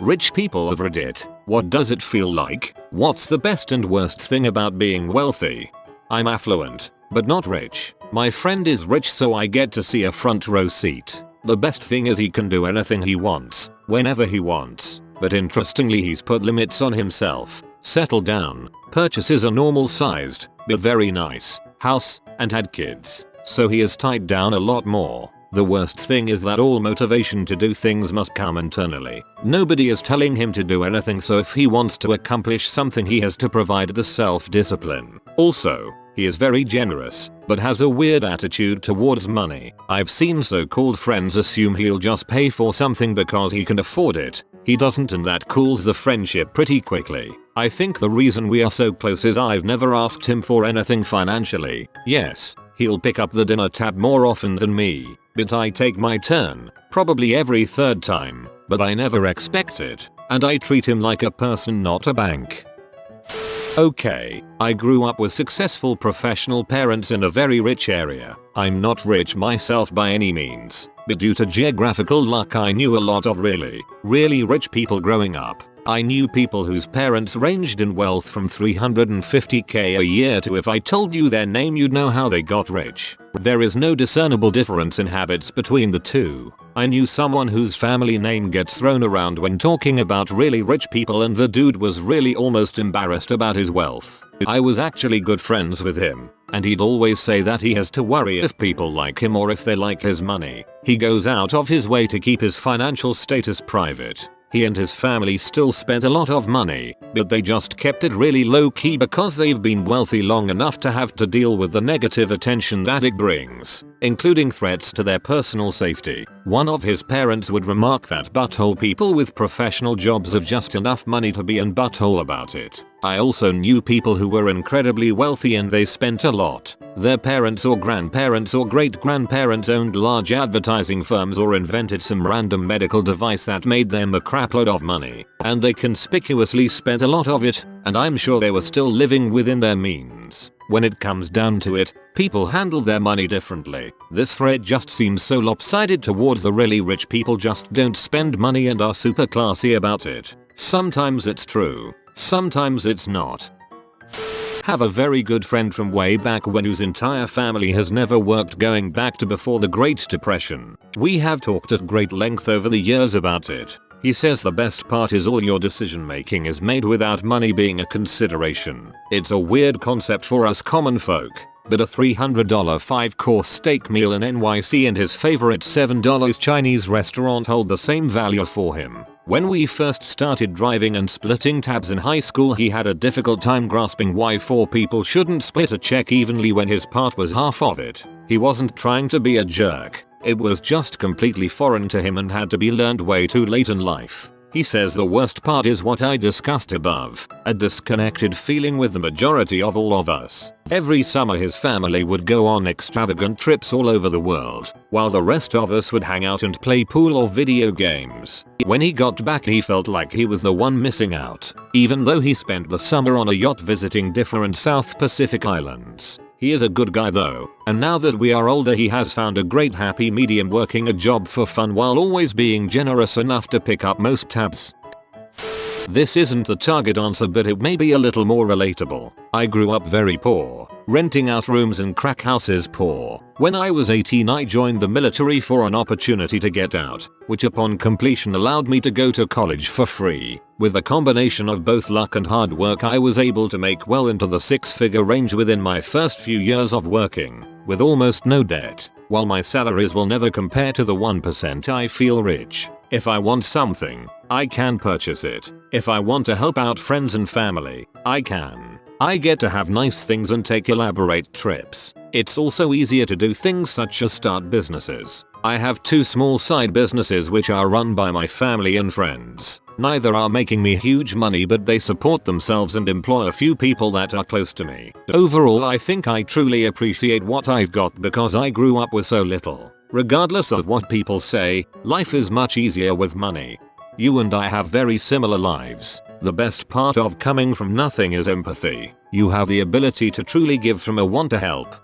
Rich people of Reddit, what does it feel like? What's the best and worst thing about being wealthy? I'm affluent, but not rich. My friend is rich, so I get to see a front row seat. The best thing is he can do anything he wants, whenever he wants. But interestingly, he's put limits on himself, settled down, purchases a normal sized, but very nice, house, and had kids. So he is tied down a lot more. The worst thing is that all motivation to do things must come internally. Nobody is telling him to do anything, so if he wants to accomplish something he has to provide the self-discipline. Also, he is very generous, but has a weird attitude towards money. I've seen so-called friends assume he'll just pay for something because he can afford it. He doesn't, and that cools the friendship pretty quickly. I think the reason we are so close is I've never asked him for anything financially. Yes, he'll pick up the dinner tab more often than me, but I take my turn, probably every third time, but I never expect it, and I treat him like a person, not a bank. Okay, I grew up with successful professional parents in a very rich area. I'm not rich myself by any means, but due to geographical luck I knew a lot of really rich people growing up. I knew people whose parents ranged in wealth from $350k a year to, if I told you their name you'd know how they got rich. There is no discernible difference in habits between the two. I knew someone whose family name gets thrown around when talking about really rich people, and the dude was really almost embarrassed about his wealth. I was actually good friends with him, and he'd always say that he has to worry if people like him or if they like his money. He goes out of his way to keep his financial status private. He and his family still spent a lot of money, but they just kept it really low key because they've been wealthy long enough to have to deal with the negative attention that it brings, including threats to their personal safety. One of his parents would remark that butthole people with professional jobs have just enough money to be an butthole about it. I also knew people who were incredibly wealthy and they spent a lot. Their parents or grandparents or great-grandparents owned large advertising firms or invented some random medical device that made them a crapload of money, and they conspicuously spent a lot of it, and I'm sure they were still living within their means. When it comes down to it, people handle their money differently. This thread just seems so lopsided towards the really rich people just don't spend money and are super classy about it. Sometimes it's true, sometimes it's not. Have a very good friend from way back when whose entire family has never worked, going back to before the Great Depression. We have talked at great length over the years about it. He says the best part is all your decision making is made without money being a consideration. It's a weird concept for us common folk, but a $300 5-course steak meal in NYC and his favorite $7 Chinese restaurant hold the same value for him. When we first started driving and splitting tabs in high school, he had a difficult time grasping why 4 people shouldn't split a check evenly when his part was half of it. He wasn't trying to be a jerk. It was just completely foreign to him and had to be learned way too late in life. He says the worst part is what I discussed above, a disconnected feeling with the majority of all of us. Every summer his family would go on extravagant trips all over the world, while the rest of us would hang out and play pool or video games. When he got back he felt like he was the one missing out, even though he spent the summer on a yacht visiting different South Pacific islands. He is a good guy though, and now that we are older he has found a great happy medium, working a job for fun while always being generous enough to pick up most tabs. This isn't the target answer, but it may be a little more relatable. I grew up very poor, renting out rooms in crack houses poor. When I was 18 I joined the military for an opportunity to get out, which upon completion allowed me to go to college for free. With a combination of both luck and hard work I was able to make well into the 6-figure range within my first few years of working, with almost no debt. While my salaries will never compare to the 1%, I feel rich. If I want something, I can purchase it. If I want to help out friends and family, I can. I get to have nice things and take elaborate trips. It's also easier to do things such as start businesses. I have 2 small side businesses which are run by my family and friends. Neither are making me huge money, but they support themselves and employ a few people that are close to me. Overall I think I truly appreciate what I've got because I grew up with so little. Regardless of what people say, life is much easier with money. You and I have very similar lives. The best part of coming from nothing is empathy. You have the ability to truly give from a want to help.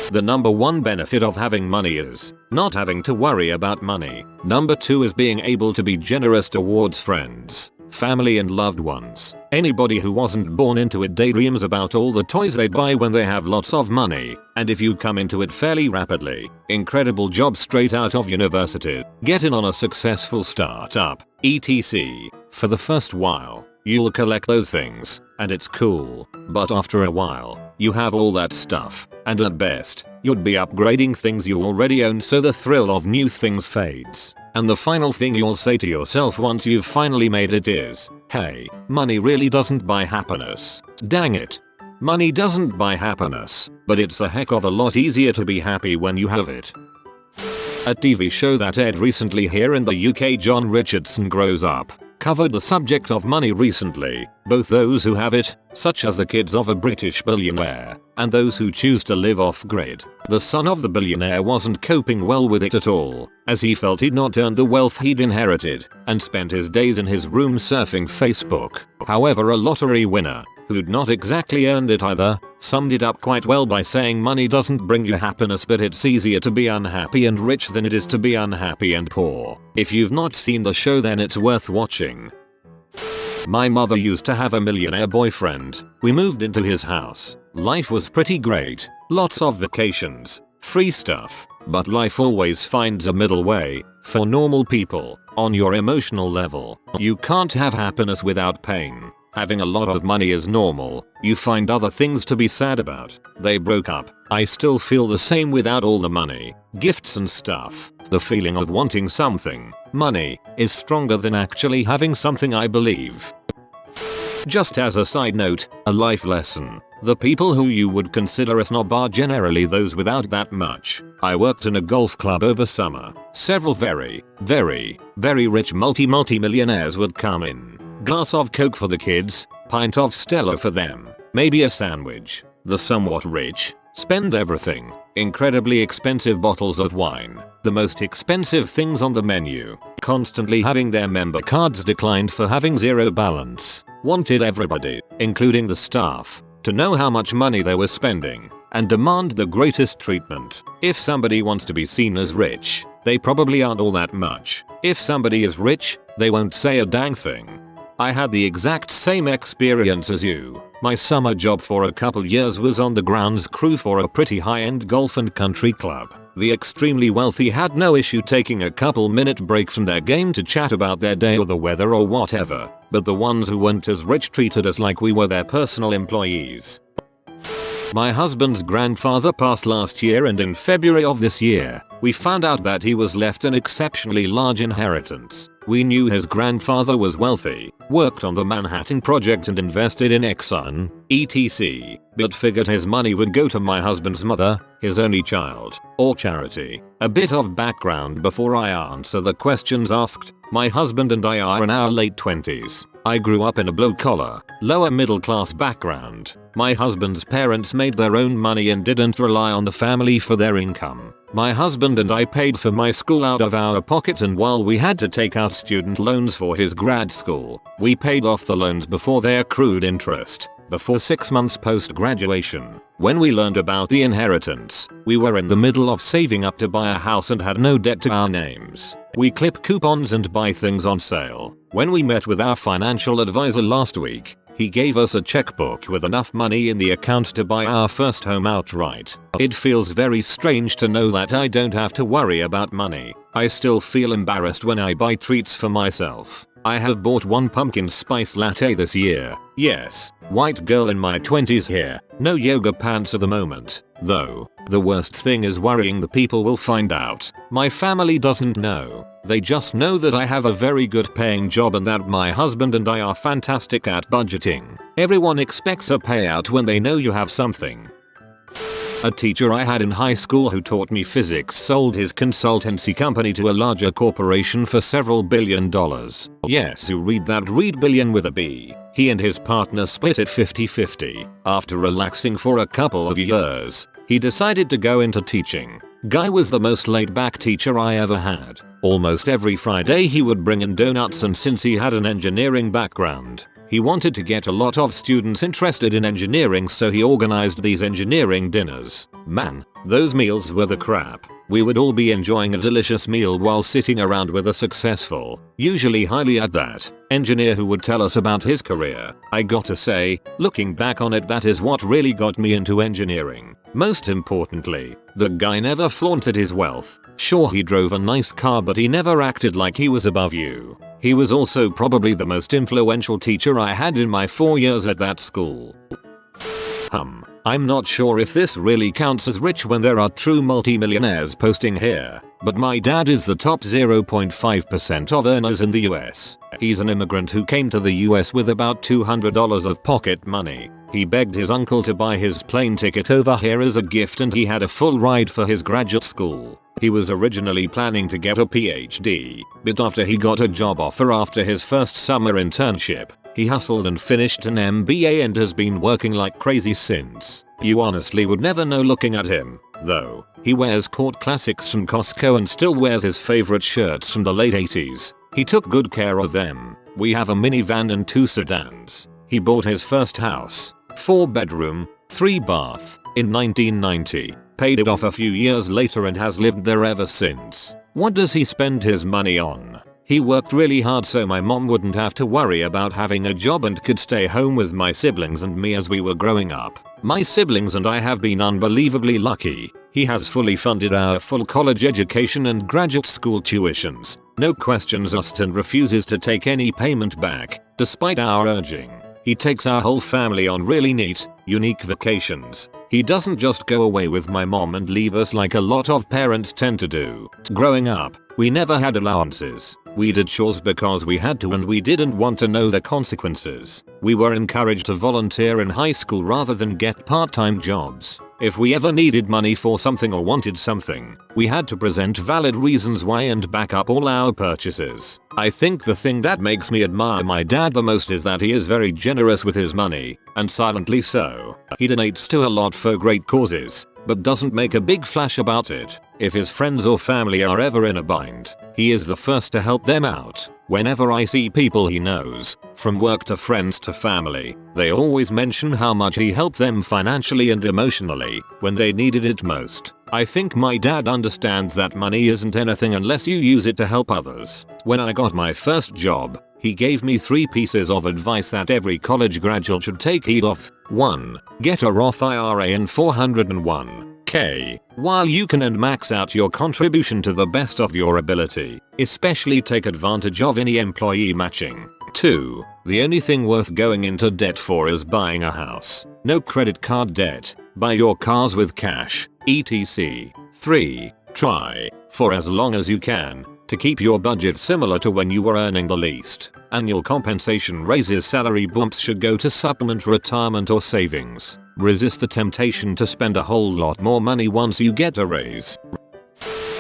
The number one benefit of having money is not having to worry about money. Number 2 is being able to be generous towards friends, family and loved ones. Anybody who wasn't born into it daydreams about all the toys they buy when they have lots of money, and if you come into it fairly rapidly, incredible job straight out of university, get in on a successful startup, etc. For the first while, you'll collect those things, and it's cool, but after a while, you have all that stuff, and at best, you'd be upgrading things you already own, so the thrill of new things fades. And the final thing you'll say to yourself once you've finally made it is, hey, money really doesn't buy happiness. Dang it. Money doesn't buy happiness, but it's a heck of a lot easier to be happy when you have it. A TV show that aired recently here in the UK, John Richardson Grows Up, covered the subject of money recently, both those who have it, such as the kids of a British billionaire, and those who choose to live off-grid. The son of the billionaire wasn't coping well with it at all, as he felt he'd not earned the wealth he'd inherited, and spent his days in his room surfing Facebook. However, a lottery winner, who'd not exactly earned it either, summed it up quite well by saying money doesn't bring you happiness, but it's easier to be unhappy and rich than it is to be unhappy and poor. If you've not seen the show, then it's worth watching. My mother used to have a millionaire boyfriend. We moved into his house. Life was pretty great. Lots of vacations, free stuff, but life always finds a middle way. For normal people, on your emotional level, you can't have happiness without pain. Having a lot of money is normal, you find other things to be sad about. They broke up. I still feel the same without all the money, gifts and stuff. The feeling of wanting something, money, is stronger than actually having something, I believe. Just as a side note, a life lesson. The people who you would consider a snob are generally those without that much. I worked in a golf club over summer. Several very rich multi-millionaires would come in. Glass of Coke for the kids, pint of Stella for them, maybe a sandwich. The somewhat rich spend everything. Incredibly expensive bottles of wine, the most expensive things on the menu, constantly having their member cards declined for having zero balance. Wanted everybody, including the staff, to know how much money they were spending, and demand the greatest treatment. If somebody wants to be seen as rich, they probably aren't all that much. If somebody is rich, they won't say a dang thing. I had the exact same experience as you. My summer job for a couple years was on the grounds crew for a pretty high-end golf and country club. The extremely wealthy had no issue taking a couple-minute break from their game to chat about their day or the weather or whatever, but the ones who weren't as rich treated us like we were their personal employees. My husband's grandfather passed last year, and in February of this year, we found out that he was left an exceptionally large inheritance. We knew his grandfather was wealthy, worked on the Manhattan Project and invested in Exxon, etc., but figured his money would go to my husband's mother, his only child, or charity. A bit of background before I answer the questions asked. My husband and I are in our late 20s. I grew up in a blue-collar, lower-middle-class background. My husband's parents made their own money and didn't rely on the family for their income. My husband and I paid for my school out of our pocket, and while we had to take out student loans for his grad school, we paid off the loans before they accrued interest. Before 6 months post-graduation, when we learned about the inheritance, we were in the middle of saving up to buy a house and had no debt to our names. We clip coupons and buy things on sale. When we met with our financial advisor last week, he gave us a checkbook with enough money in the account to buy our first home outright. It feels very strange to know that I don't have to worry about money. I still feel embarrassed when I buy treats for myself. I have bought one pumpkin spice latte this year. Yes, white girl in my 20s here. No yoga pants at the moment, though. The worst thing is worrying the people will find out. My family doesn't know. They just know that I have a very good paying job and that my husband and I are fantastic at budgeting. Everyone expects a payout when they know you have something. A teacher I had in high school who taught me physics sold his consultancy company to a larger corporation for several $1 billion. Yes, you read that, read billion with a B. He and his partner split it 50-50. After relaxing for a couple of years, he decided to go into teaching. Guy was the most laid-back teacher I ever had. Almost every Friday he would bring in donuts, and since he had an engineering background, He wanted to get a lot of students interested in engineering, so he organized these engineering dinners. Man, those meals were the crap. We would all be enjoying a delicious meal while sitting around with a successful, usually highly at that, engineer who would tell us about his career. I gotta say, looking back on it, that is what really got me into engineering. Most importantly, the guy never flaunted his wealth. Sure, he drove a nice car, but he never acted like he was above you. He was also probably the most influential teacher I had in my 4 years at that school. I'm not sure if this really counts as rich when there are true multimillionaires posting here, but my dad is the top 0.5% of earners in the US. He's an immigrant who came to the US with about $200 of pocket money. He begged his uncle to buy his plane ticket over here as a gift, and he had a full ride for his graduate school. He was originally planning to get a PhD, but after he got a job offer after his first summer internship, he hustled and finished an MBA and has been working like crazy since. You honestly would never know looking at him, though. He wears court classics from Costco and still wears his favorite shirts from the late 80s. He took good care of them. We have a minivan and 2 sedans. He bought his first house, 4 bedroom, 3 bath, in 1990, paid it off a few years later and has lived there ever since. What does he spend his money on? He worked really hard so my mom wouldn't have to worry about having a job and could stay home with my siblings and me as we were growing up. My siblings and I have been unbelievably lucky. He has fully funded our full college education and graduate school tuitions. No questions asked, and refuses to take any payment back, despite our urging. He takes our whole family on really neat, unique vacations. He doesn't just go away with my mom and leave us like a lot of parents tend to do. Growing up, we never had allowances. We did chores because we had to, and we didn't want to know the consequences. We were encouraged to volunteer in high school rather than get part-time jobs. If we ever needed money for something or wanted something, we had to present valid reasons why and back up all our purchases. I think the thing that makes me admire my dad the most is that he is very generous with his money, and silently so. He donates to a lot for great causes, but doesn't make a big flash about it. If his friends or family are ever in a bind, he is the first to help them out. Whenever I see people he knows, from work to friends to family, they always mention how much he helped them financially and emotionally when they needed it most. I think my dad understands that money isn't anything unless you use it to help others. When I got my first job, he gave me 3 pieces of advice that every college graduate should take heed of. 1. Get a Roth IRA in 401k while you can, and max out your contribution to the best of your ability. Especially take advantage of any employee matching. 2. The only thing worth going into debt for is buying a house. No credit card debt. Buy your cars with cash, etc. 3. Try, for as long as you can, to keep your budget similar to when you were earning the least. Annual compensation raises, salary bumps should go to supplement retirement or savings. Resist the temptation to spend a whole lot more money once you get a raise.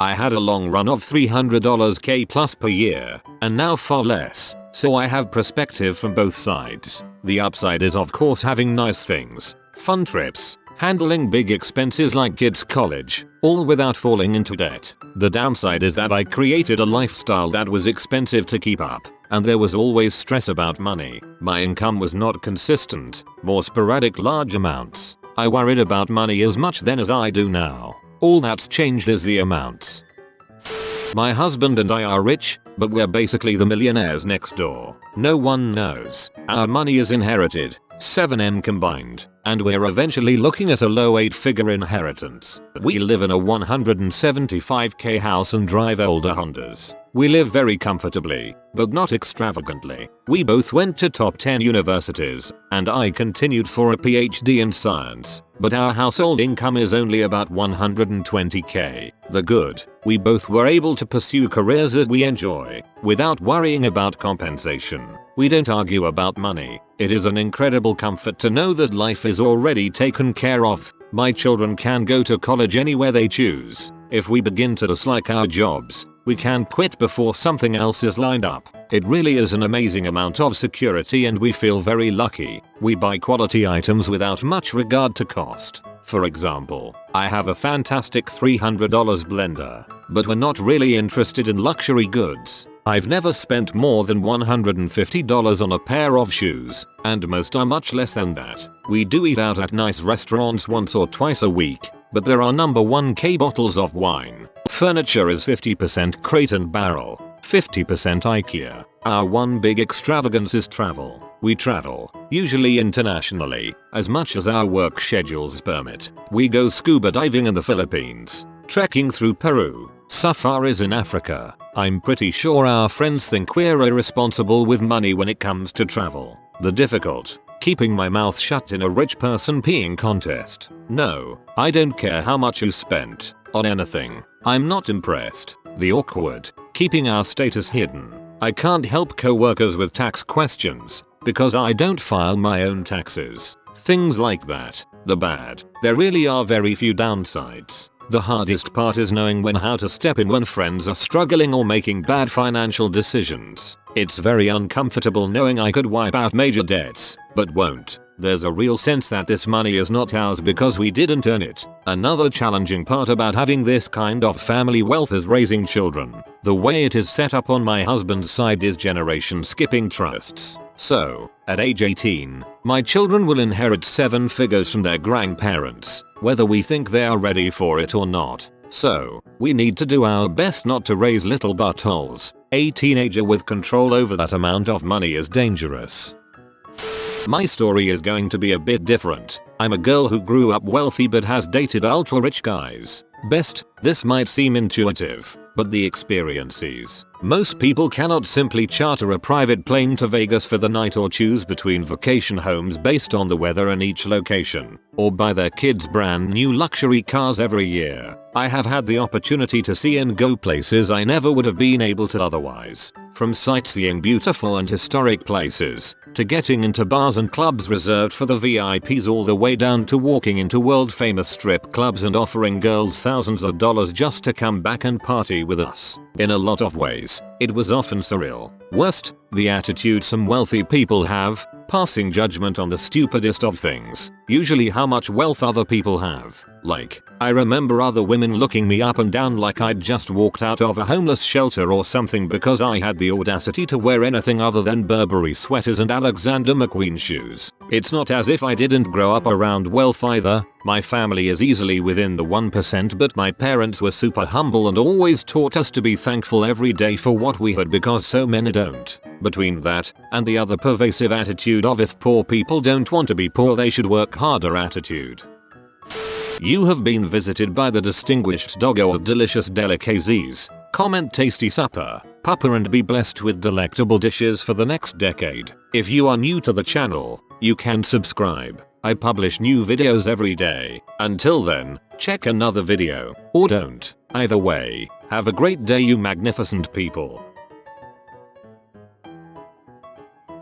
I had a long run of $300k plus per year, and now far less, so I have perspective from both sides. The upside is of course having nice things, fun trips, handling big expenses like kids' college, all without falling into debt. The downside is that I created a lifestyle that was expensive to keep up, and there was always stress about money. My income was not consistent, more sporadic large amounts. I worried about money as much then as I do now. All that's changed is the amounts. My husband and I are rich, but we're basically the millionaires next door. No one knows. Our money is inherited, 7M combined, and we're eventually looking at a low 8-figure inheritance. We live in a 175k house and drive older Hondas. We live very comfortably, but not extravagantly. We both went to top 10 universities, and I continued for a PhD in science, but our household income is only about 120k. The good, we both were able to pursue careers that we enjoy, without worrying about compensation. We don't argue about money. It is an incredible comfort to know that life is already taken care of. My children can go to college anywhere they choose. If we begin to dislike our jobs, we can quit before something else is lined up. It really is an amazing amount of security, and we feel very lucky. We buy quality items without much regard to cost. For example, I have a fantastic $300 blender, but we're not really interested in luxury goods. I've never spent more than $150 on a pair of shoes, and most are much less than that. We do eat out at nice restaurants once or twice a week, but there are number 1k bottles of wine. Furniture is 50% crate and barrel, 50% IKEA. Our one big extravagance is travel. We travel, usually internationally, as much as our work schedules permit. We go scuba diving in the Philippines, trekking through Peru, safaris in Africa. I'm pretty sure our friends think we're irresponsible with money when it comes to travel. The difficult, keeping my mouth shut in a rich person peeing contest. No, I don't care how much you spent on anything. I'm not impressed. The awkward, keeping our status hidden. I can't help co-workers with tax questions because I don't file my own taxes. Things like that. The bad. There really are very few downsides. The hardest part is knowing when how to step in when friends are struggling or making bad financial decisions. It's very uncomfortable knowing I could wipe out major debts, but won't. There's a real sense that this money is not ours because we didn't earn it. Another challenging part about having this kind of family wealth is raising children. The way it is set up on my husband's side is generation skipping trusts. So, at age 18, my children will inherit 7 figures from their grandparents, whether we think they are ready for it or not. So, we need to do our best not to raise little buttholes. A teenager with control over that amount of money is dangerous. My story is going to be a bit different. I'm a girl who grew up wealthy but has dated ultra rich guys. This might seem intuitive, but the experiences. Most people cannot simply charter a private plane to Vegas for the night or choose between vacation homes based on the weather in each location, or buy their kids brand new luxury cars every year. I have had the opportunity to see and go places I never would have been able to otherwise. From sightseeing beautiful and historic places, to getting into bars and clubs reserved for the VIPs, all the way down to walking into world famous strip clubs and offering girls thousands of dollars just to come back and party with us. In a lot of ways, it was often surreal. Worst, the attitude some wealthy people have, passing judgment on the stupidest of things, usually how much wealth other people have. Like, I remember other women looking me up and down like I'd just walked out of a homeless shelter or something because I had the audacity to wear anything other than Burberry sweaters and Alexander McQueen shoes. It's not as if I didn't grow up around wealth either. My family is easily within the 1%, but my parents were super humble and always taught us to be thankful every day for what we had because so many don't. Between that and the other pervasive attitude of if poor people don't want to be poor they should work harder attitude. You have been visited by the distinguished doggo of delicious delicacies. Comment tasty supper, pupper, and be blessed with delectable dishes for the next decade. If you are new to the channel, you can subscribe. I publish new videos every day. Until then, check another video, or don't. Either way, have a great day you magnificent people.